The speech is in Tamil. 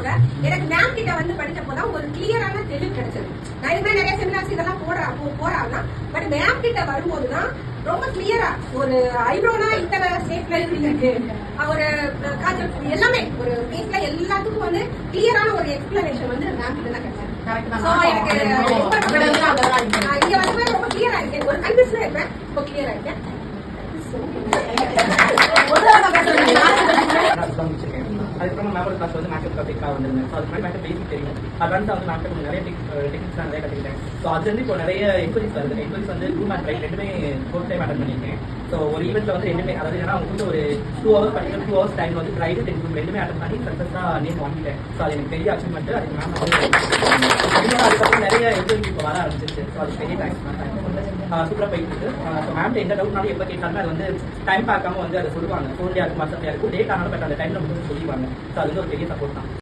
கூட எனக்கு மேம் கிட்ட வந்து படிச்சப்போதான் ஒரு கிளியரான தெளிவு கிடைச்சது. நான் இதுமாதிரி நிறைய செமினார்ஸ் இதெல்லாம் போறாங்க. பட் மேம் கிட்ட வரும்போதுதான் ரொம்ப கிளியரா ஒரு ஐப்ரோனா இத்தனை ஸ்டேட்ல இருக்கு, ஒரு காஜல் எல்லாமே ஒரு ஃபேஸ்ல எல்லாத்துக்கும் வந்து கிளியரான ஒரு எக்ஸ்பிளனேஷன் வந்து மேம் கிட்ட தான் கிடைச்சது. இங்க வந்து ரொம்ப கிளியரா இருக்கேன், ஒரு கன்ஃபியூஷனா இருப்பேன், இப்போ கிளியரா இருக்கேன். அதுக்கப்புறம் மேமோட கிளாஸ் வந்து மேக்கப் டாபிக்காக வந்திருந்தேன். ஸோ அதுக்கு முன்னாடி மேக்கப் பேசிக் தெரியும். அட்வான்ஸாக வந்து மேக்கப் நிறைய டெக்னிக்ஸ் நிறைய கற்றுக்கிட்டேன். ஸோ அதுலேருந்து இப்போ நிறைய என்கொயரிஸ் வருது. என்கொயரிஸ் வந்து 2 மந்த் ரைட் ரெண்டுமே ஃபோர்த் டைம் அட்டன் பண்ணியிருக்கேன். ஸோ ஒரு ஈவெண்ட்டில் வந்து ரெண்டுமே, அதாவது ஏன்னா அவங்க வந்து ஒரு 2 hours படிக்கிற 2 hours டைம் வந்து ரைடு டெக்னிக் ரெண்டுமே அட்டன் பண்ணி சக்ஸஸாக நேம் வாங்கிட்டேன். ஸோ அது எனக்கு பெரிய அச்சீவ்மெண்ட். அதுக்கு மேம் அதுக்கப்புறம் நிறைய என்கொயரிஸ் இப்போ வர ஆரம்பிச்சிருச்சு. ஸோ அது பெரிய தேங்க்ஸ் மேம். சூப்பராக போயிட்டு இருக்கு. ஸோ மேம்கிட்ட எந்த டவுட்னாலும் எப்போ கேட்டாலுமே அது வந்து டைம் பார்க்காம வந்து அதை சொல்லுவாங்க. ஃபோன்லேயே இருக்கும், வாட்ஸ்அப்லேயே இருக்கும், டேட் ஆனாலும் பட் அந்த டைமில் வந்து சொல்லிடுவாங்க. ஸோ அது வந்து ஒரு பெரிய சப்போர்ட் தான்.